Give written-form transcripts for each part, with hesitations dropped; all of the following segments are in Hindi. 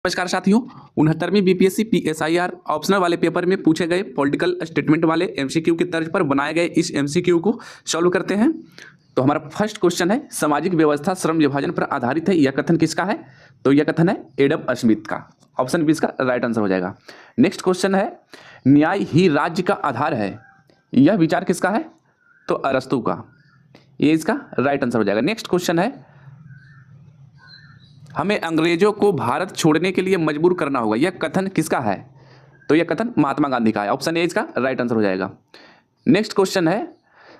नमस्कार साथियों, 69वीं बीपीएससी पीएसआईआर ऑप्शनल वाले पेपर में पूछे गए पॉलिटिकल स्टेटमेंट वाले एमसीक्यू की तर्ज पर बनाए गए इस एमसीक्यू को सॉल्व करते हैं। तो हमारा फर्स्ट क्वेश्चन है, सामाजिक व्यवस्था श्रम विभाजन पर आधारित है। यह कथन किसका है? तो यह कथन है एडम स्मिथ का। ऑप्शन बी इसका राइट आंसर हो जाएगा। नेक्स्ट क्वेश्चन है, न्याय ही राज्य का आधार है। यह विचार किसका है? तो अरस्तु का। ये इसका राइट आंसर हो जाएगा। नेक्स्ट क्वेश्चन है, हमें अंग्रेजों को भारत छोड़ने के लिए मजबूर करना होगा। यह कथन किसका है? तो यह कथन महात्मा गांधी का है। ऑप्शन ए इसका राइट आंसर हो जाएगा। नेक्स्ट क्वेश्चन है,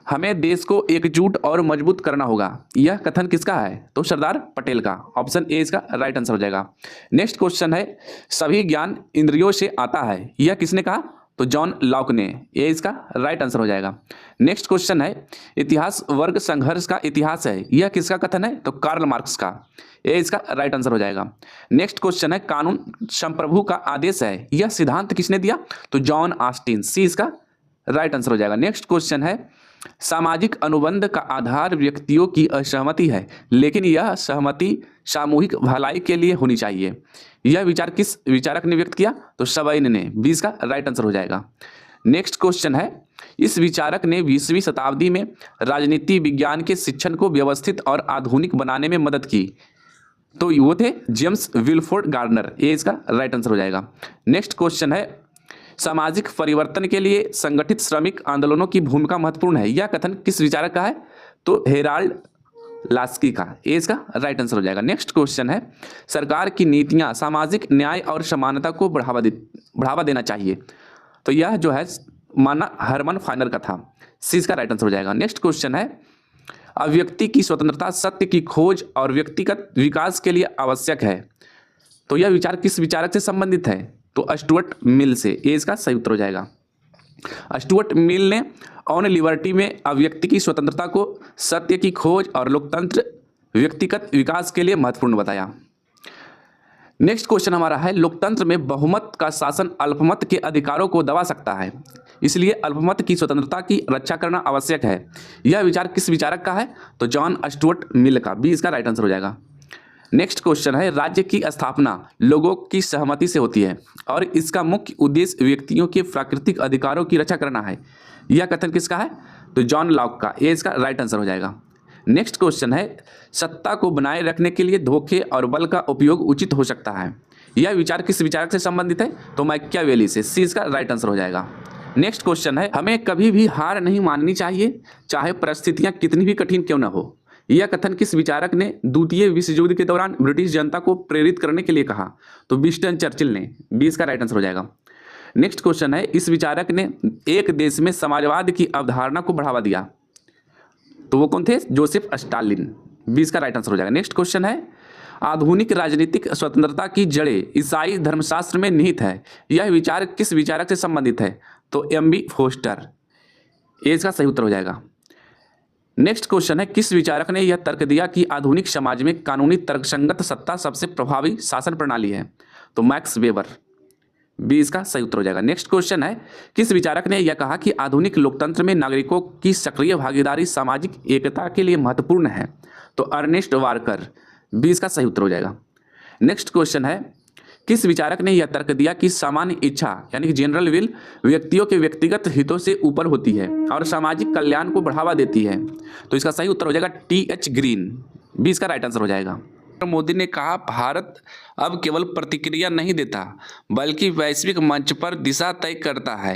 हमें देश को एकजुट और मजबूत करना होगा। यह कथन किसका है? तो सरदार पटेल का। ऑप्शन ए इसका राइट आंसर हो जाएगा। नेक्स्ट क्वेश्चन है, सभी ज्ञान इंद्रियों से आता है। यह किसने कहा? तो जॉन लॉक ने। ये इसका राइट आंसर हो जाएगा। नेक्स्ट क्वेश्चन है, इतिहास वर्ग संघर्ष का इतिहास है। यह किसका कथन है? तो कार्ल मार्क्स का। ये इसका राइट आंसर हो जाएगा। नेक्स्ट क्वेश्चन है, कानून संप्रभु का आदेश है। यह सिद्धांत किसने दिया? तो जॉन ऑस्टिन। सी इसका राइट आंसर हो जाएगा। नेक्स्ट क्वेश्चन है, सामाजिक अनुबंध का आधार व्यक्तियों की असहमति है, लेकिन यह सहमति सामूहिक भलाई के लिए होनी चाहिए। यह विचार किस विचारक ने व्यक्त किया? तो सबैन ने। 20 का राइट आंसर हो जाएगा। नेक्स्ट क्वेश्चन है, इस विचारक ने 20वीं शताब्दी में राजनीति विज्ञान के शिक्षण को व्यवस्थित और आधुनिक बनाने में मदद की। तो वो थे जेम्स विल्फोर्ड गार्डनर। ये इसका राइट आंसर हो जाएगा। नेक्स्ट क्वेश्चन है, सामाजिक परिवर्तन के लिए संगठित श्रमिक आंदोलनों की भूमिका महत्वपूर्ण है। यह कथन किस विचारक का है? तो हेराल्ड लास्की का। ये इसका राइट आंसर हो जाएगा। नेक्स्ट क्वेश्चन है, सरकार की नीतियां सामाजिक न्याय और समानता को बढ़ावा देना चाहिए। तो यह जो है माना हरमन फाइनर का था। सी इसका राइट आंसर हो जाएगा। नेक्स्ट क्वेश्चन है, अव्यक्ति की स्वतंत्रता सत्य की खोज और व्यक्तिगत विकास के लिए आवश्यक है। तो यह विचार किस विचारक से संबंधित है? तो स्टुअर्ट मिल से। ये इसका सही उत्तर हो जाएगा। स्टुअर्ट मिल ने ऑन लिबर्टी में अव्यक्ति की स्वतंत्रता को सत्य की खोज और लोकतंत्र व्यक्तिगत विकास के लिए महत्वपूर्ण बताया। नेक्स्ट क्वेश्चन हमारा है, लोकतंत्र में बहुमत का शासन अल्पमत के अधिकारों को दबा सकता है, इसलिए अल्पमत की स्वतंत्रता की रक्षा करना आवश्यक है। यह विचार किस विचारक का है? तो जॉन स्टुअर्ट मिल का। बी इसका राइट आंसर हो जाएगा। नेक्स्ट क्वेश्चन है, राज्य की स्थापना लोगों की सहमति से होती है और इसका मुख्य उद्देश्य व्यक्तियों के प्राकृतिक अधिकारों की रक्षा करना है। यह कथन किसका है? तो जॉन लॉक का। ये इसका राइट आंसर हो जाएगा। नेक्स्ट क्वेश्चन है, सत्ता को बनाए रखने के लिए धोखे और बल का उपयोग उचित हो सकता है। यह विचार किस विचारक से संबंधित है? तो मैकियावेली से। सी इसका राइट आंसर हो जाएगा। नेक्स्ट क्वेश्चन है, हमें कभी भी हार नहीं माननी चाहिए, चाहे परिस्थितियां कितनी भी कठिन क्यों न हो। यह कथन किस विचारक ने द्वितीय विश्व युद्ध के दौरान ब्रिटिश जनता को प्रेरित करने के लिए कहा? तो विंस्टन चर्चिल ने। 20 का राइट आंसर हो जाएगा। नेक्स्ट क्वेश्चन है, इस विचारक ने एक देश में समाजवाद की अवधारणा को बढ़ावा दिया। तो वो कौन थे? Joseph Stalin. 20 का राइट आंसर हो जाएगा। नेक्स्ट क्वेश्चन है, आधुनिक राजनीतिक स्वतंत्रता की जड़ें ईसाई धर्मशास्त्र में निहित है। यह विचार किस विचारक से संबंधित है? तो एम.बी. फोस्टर। ये इसका सही उत्तर हो जाएगा। नेक्स्ट क्वेश्चन है, किस विचारक ने यह तर्क दिया कि आधुनिक समाज में कानूनी तर्कसंगत सत्ता सबसे प्रभावी शासन प्रणाली है? तो मैक्स वेबर। 20 का सही उत्तर हो जाएगा। नेक्स्ट क्वेश्चन है, किस विचारक ने यह कहा कि आधुनिक लोकतंत्र में नागरिकों की सक्रिय भागीदारी सामाजिक एकता के लिए महत्वपूर्ण है? तो अर्नेस्ट वार्कर। 20 का सही उत्तर हो जाएगा। नेक्स्ट क्वेश्चन है, किस विचारक ने यह तर्क दिया कि सामान्य इच्छा यानी कि जनरल विल व्यक्तियों के व्यक्तिगत हितों से ऊपर होती है और सामाजिक कल्याण को बढ़ावा देती है? तो इसका सही उत्तर हो जाएगा टी.एच. ग्रीन। 20 का राइट आंसर हो जाएगा। मोदी ने कहा, भारत अब केवल प्रतिक्रिया नहीं देता बल्कि वैश्विक मंच पर दिशा तय करता है।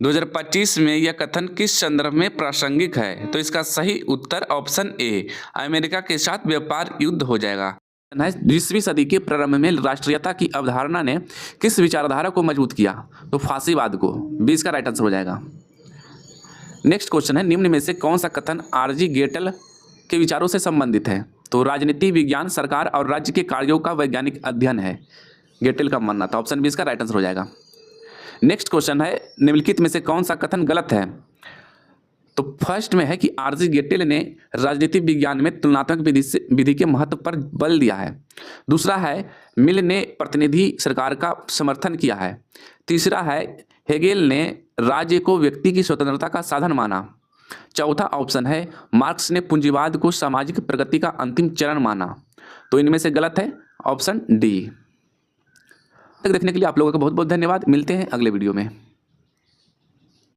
2025 में यह कथन किस संदर्भ में प्रासंगिक है? तो इसका सही उत्तर ऑप्शन ए, अमेरिका के साथ व्यापार युद्ध हो जाएगा। 20वीं सदी के प्रारंभ में राष्ट्रीयता की अवधारणा ने किस विचारधारा को मजबूत किया? तो फासीवाद को। 20 का राइट आंसर हो जाएगा। नेक्स्ट क्वेश्चन है, निम्न में से कौन सा कथन आर.जी. गेटल के विचारों से संबंधित है? तो राजनीति विज्ञान सरकार और राज्य के कार्यों का वैज्ञानिक अध्ययन है, गेटल का मानना था। ऑप्शन 20 का राइट आंसर हो जाएगा। नेक्स्ट क्वेश्चन है, निम्नलिखित में से कौन सा कथन गलत है? तो फर्स्ट में है कि आर.जी. गेटल ने राजनीतिक विज्ञान में तुलनात्मक विधि के महत्व पर बल दिया है। दूसरा है, मिल ने प्रतिनिधि सरकार का समर्थन किया है। तीसरा है, हेगेल ने राज्य को व्यक्ति की स्वतंत्रता का साधन माना। चौथा ऑप्शन है, मार्क्स ने पूंजीवाद को सामाजिक प्रगति का अंतिम चरण माना। तो इनमें से गलत है ऑप्शन डी। तक देखने के लिए आप लोगों का बहुत बहुत धन्यवाद। मिलते हैं अगले वीडियो में।